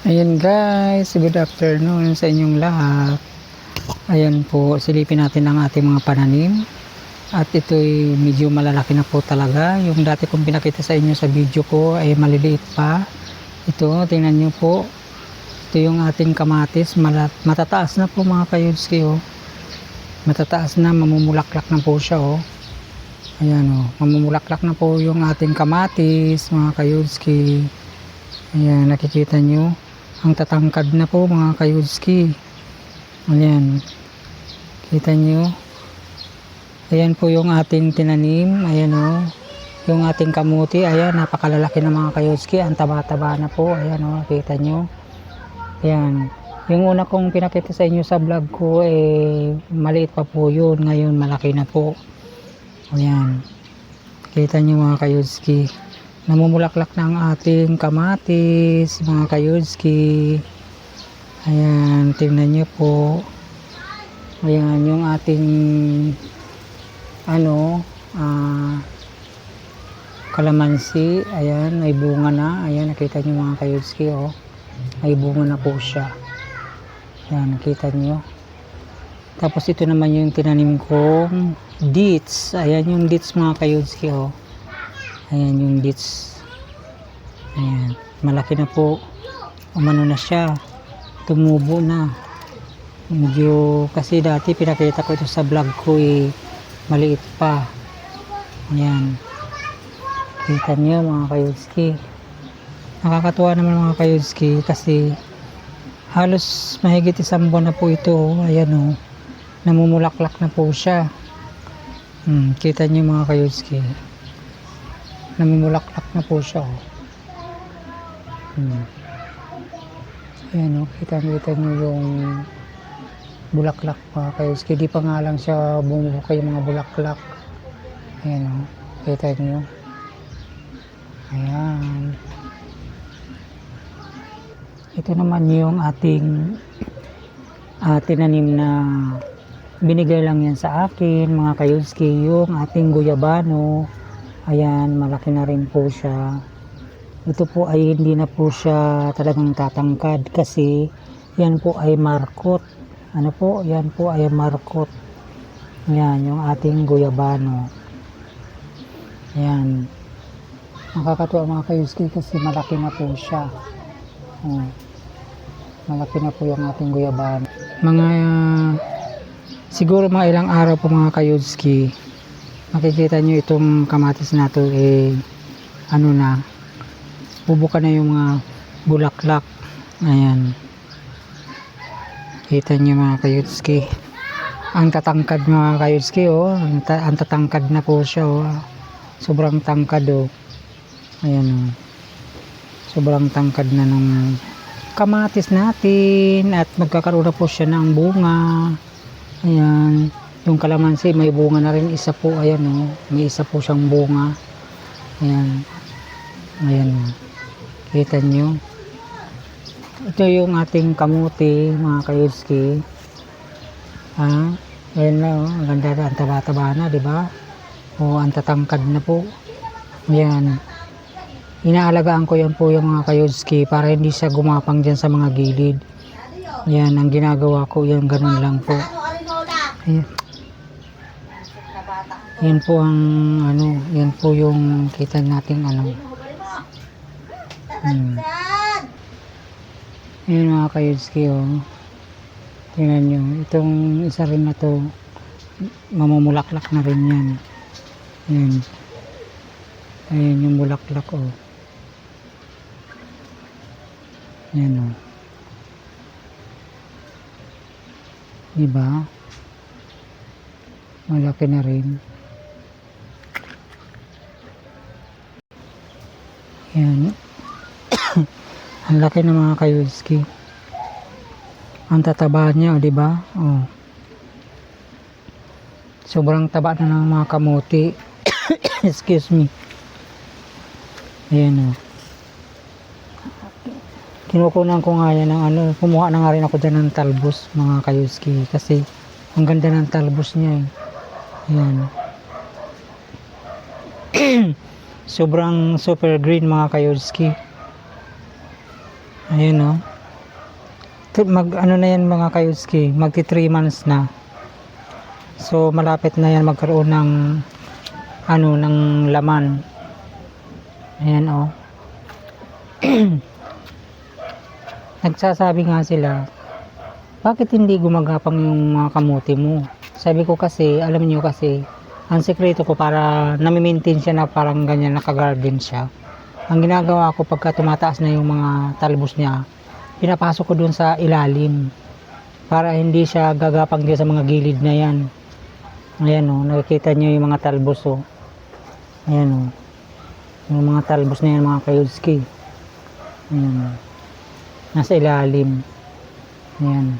Ayan guys, good afternoon sa inyong lahat. Ayan po, silipin natin ang ating mga pananim. At ito'y medyo malalaki na po talaga. Yung dati kong pinakita sa inyo sa video ko ay maliliit pa. Ito, tingnan nyo po. Ito yung ating kamatis. Matataas na po mga kayudski oh. Matataas na, mamumulaklak na po siya oh. Ayan oh, mamumulaklak na po yung ating kamatis mga kayudski. Ayan, nakikita nyo. Ang tatangkad na po mga kayudski. Ayan. Kita nyo. Ayan po yung ating tinanim. Ayan o. Yung ating kamuti. Ayan, napakalalaki na mga kayudski. Ang taba-taba na po. Ayan o, kita nyo. Ayan. Yung una kong pinakita sa inyo sa vlog ko, maliit pa po yun. Ngayon, malaki na po. Ayan. Kita nyo mga kayudski. Namumulaklak na ang ating kamatis mga kayudski. Ayan, tingnan nyo po. Ayan, yung ating kalamansi. Ayan, may bunga na. Ayan, nakita nyo mga kayudski oh. May bunga na po siya. Ayan, nakita nyo. Tapos ito naman yung tinanim kong dates. Ayan yung dates mga kayudski oh. Ayan yung dates. Ayan. Malaki na po. Umano na siya. Tumubo na. Medyo, kasi dati pinakita ko ito sa vlog ko maliit pa. Ayan. Kita niyo mga kayudski. Nakakatuwa naman mga kayudski kasi halos mahigit isang buwan na po ito. Ayan o. Namumulaklak na po siya. Kita niyo mga kayudski. Namumulaklak na po siya oh. Ayan oh, kita nyo yung bulaklak mga kayudski. Di pa nga lang siya bumukay yung mga bulaklak. Ayan oh, kita nyo. Ayan. Ito naman yung ating tinanim na binigay lang yan sa akin mga kayudski, yung ating guyabano. Ayan, malaki na rin po siya. Ito po ay hindi na po siya talagang tatangkad kasi yan po ay markot. Ano po? Yan po ay markot. Ayan, yung ating guyabano. Ayan. Nakakatuwa mga kayudski kasi malaki na po siya. Malaki na po yung ating guyabano. Siguro mga ilang araw po mga kayudski, makikita nyo itong kamatis na to bubuka na yung mga bulaklak. Ayan, kita nyo mga kayudski. Ang tatangkad mga kayudski oh. Ang tatangkad na po siya oh. Sobrang tangkad oh. Ayan oh. Sobrang tangkad na ng kamatis natin at magkakaroon na po siya ng bunga. Ayan. Yung kalamansi may bunga na rin isa po. Ayan o. May isa po siyang bunga. Ayan. Ayan o. Kita nyo. Ito yung ating kamuti mga kayudski. Ayan na o. Ang ganda na. Ang taba-taba na diba? O ang tatangkad na po. Ayan. Inaalagaan ko yan po yung mga kayudski para hindi siya gumapang dyan sa mga gilid. Ayan. Ang ginagawa ko yan ganun lang po. Ayan. Yan po ang yan po yung kita nating Yan mga kayudski oh. Tingnan nyo, itong isa rin na to mamumulaklak na rin yan. Yan. Ayan yung bulaklak oh. Yan oh. Diba? Malaki na rin. Yan. Ang laki ng mga kayudski. Ang tataba niya, di ba? Oh. Sobrang taba na ng mga kamuti. Excuse me. Ayan oh. Kinukunan ko nga yan ng kumuha na nga rin ako dyan ng talbos mga kayudski kasi ang ganda ng talbos niya eh. Ayan. Sobrang super green mga kayudski. Ayan o. mag ano na yan mga kayudski, magti 3 months na. So malapit na yan magkaroon ng ano ng laman. Ayan oh. Nagsasabi nga sila, bakit hindi gumagapang yung mga kamote mo? Sabi ko kasi, alam niyo kasi, ang sekreto ko para nami-maintain siya na parang ganyan, naka-garden siya. Ang ginagawa ko pagka tumataas na yung mga talbos niya, pinapasok ko dun sa ilalim para hindi siya gagapang din sa mga gilid na yan. Ayan o, nakikita niyo yung mga talbos o. Ayan o. Yung mga talbos na yan mga kayudski. Ayan o. Nasa ilalim. Ayan.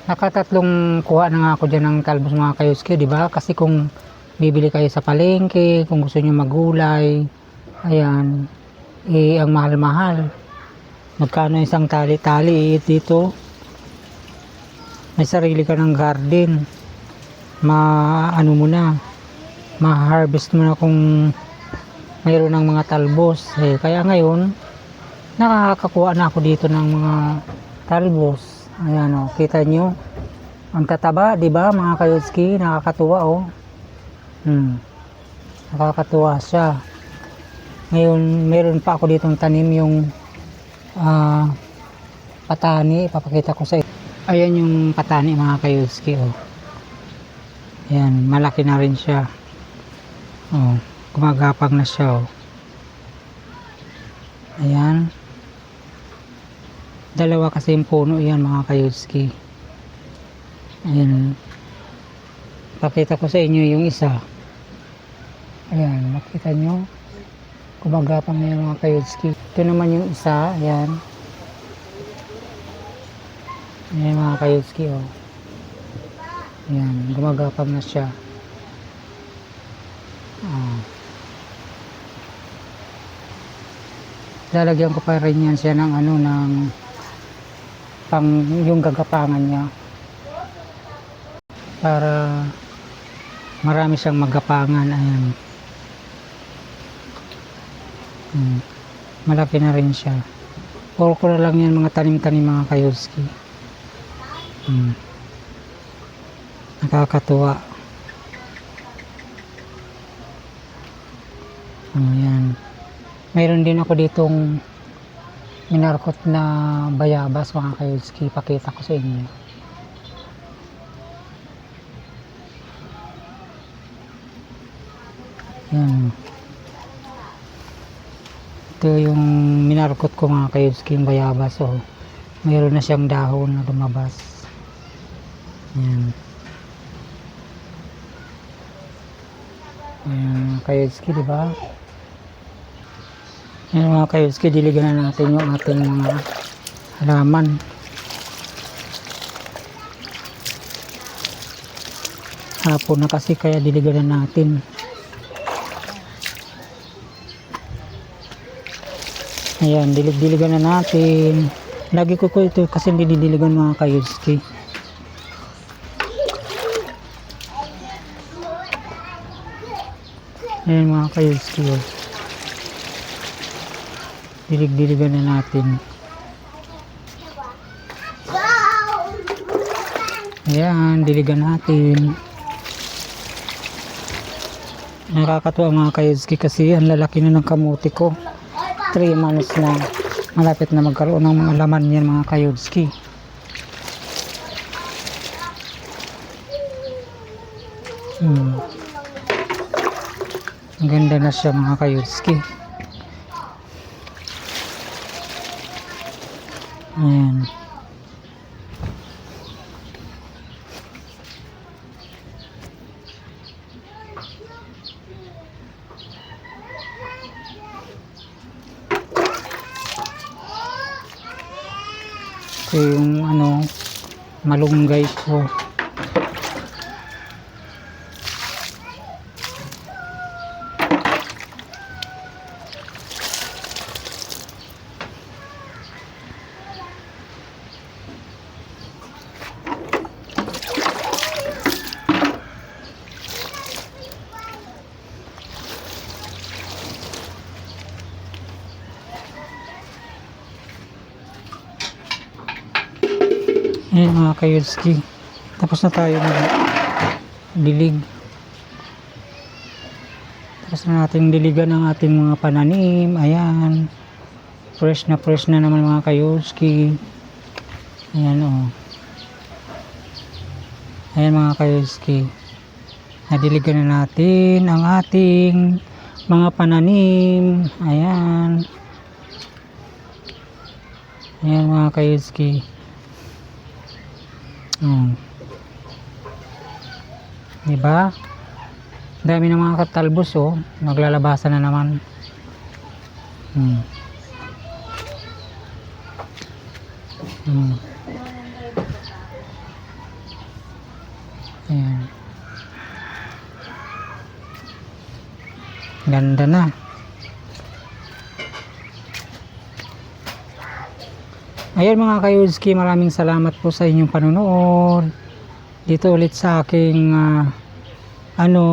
Nakatatlong kuha na nga ako dyan ng talbos mga kayudski, di ba? Kasi kung bibili kayo sa palengke, kung gusto niyo magulay, ayan, ang mahal-mahal. Magkano isang tali-tali dito? May sarili ka ng garden. Ano mo na, ma-harvest mo na kung mayroon ng mga talbos. Kaya ngayon, nakakakuha na ako dito ng mga talbos. Ayan o, kita nyo. Ang tataba, di ba mga kayudski? Nakakatuwa o. Nakakatuwa siya. Ngayon, meron pa ako ditong tanim yung patani. Ipapakita ko sa inyo. Ayan yung patani mga kayudski oh. Ayan, malaki na rin siya. Oh, gumagapang na siya oh. Ayan. Dalawa kasi yung puno yan mga kayudski. Ayan. Pakita ko sa inyo yung isa. Ayan, makita nyo. Gumagapang na yung mga kayudski. Ito naman yung isa. Ayan. Ayan mga kayudski oh. Ayan, gumagapang na siya. Lalagyan ko pa rin yan siya ng ano, ng pang yung gagapangan niya. Para marami siyang magapangan. Ayan. Malaki na rin siya. Okra lang yan mga tanim-tanim mga kayudski. Nakakatuwa. Ayan. Mayroon din ako ditong minarkot na bayabas mga kayudski. Pakita ko sa inyo. Ayan. Ito yung minarkot ko mga kayudski, yung bayabas. So, mayroon na siyang dahon na lumabas. Ayan. Ayan, kayudski, diba? Ayan mga kayudski, diligan na natin yung ating mga halaman. Hapon na kasi kaya diligan na natin. Ayan, dilig-diligan na natin. Lagi ko ito kasi didiligan mga kayudski. Ayan mga kayudski oh. Dilig-diligan na natin. Ayan, diligan natin. Nakakatuwa mga kayudski kasi ang lalaki na ng kamote ko. 3 months na. Malapit na magkaroon ng mga laman yan mga kayudski. Ang ganda na siya mga kayudski. Ayan. Ito yung ano, malunggay ko. Ayan mga kayudski. Tapos na tayo dilig. Tapos na natin diligan ang ating mga pananim. Ayan. Fresh na naman mga kayudski. Ayan o. Ayan mga kayudski. Nadiligan na natin ang ating mga pananim. Ayan. Ayan mga kayudski. Diba? Dami ng mga katalbos oh. Naglalabasan na naman. Ayan. Ganda na. Ayan mga kayudski, maraming salamat po sa inyong panunood. Dito ulit sa aking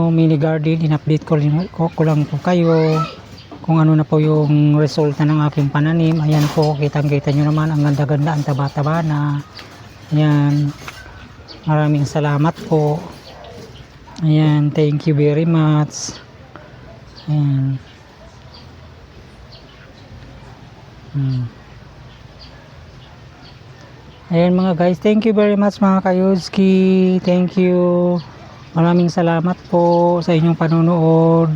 mini garden. In-update ko lang po kayo kung ano na po yung resulta ng aking pananim. Ayan po, kitang-kita nyo naman ang ganda-ganda, ang taba-taba na. Ayan. Maraming salamat po. Ayan, thank you very much. Ayan. Ayan mga guys, thank you very much mga kayudski. Thank you. Maraming salamat po sa inyong panonood.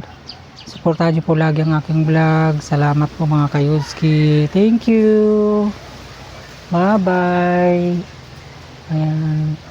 Suportahan niyo po lagi ang aking vlog. Salamat po mga kayudski. Thank you. Bye bye. Ayan.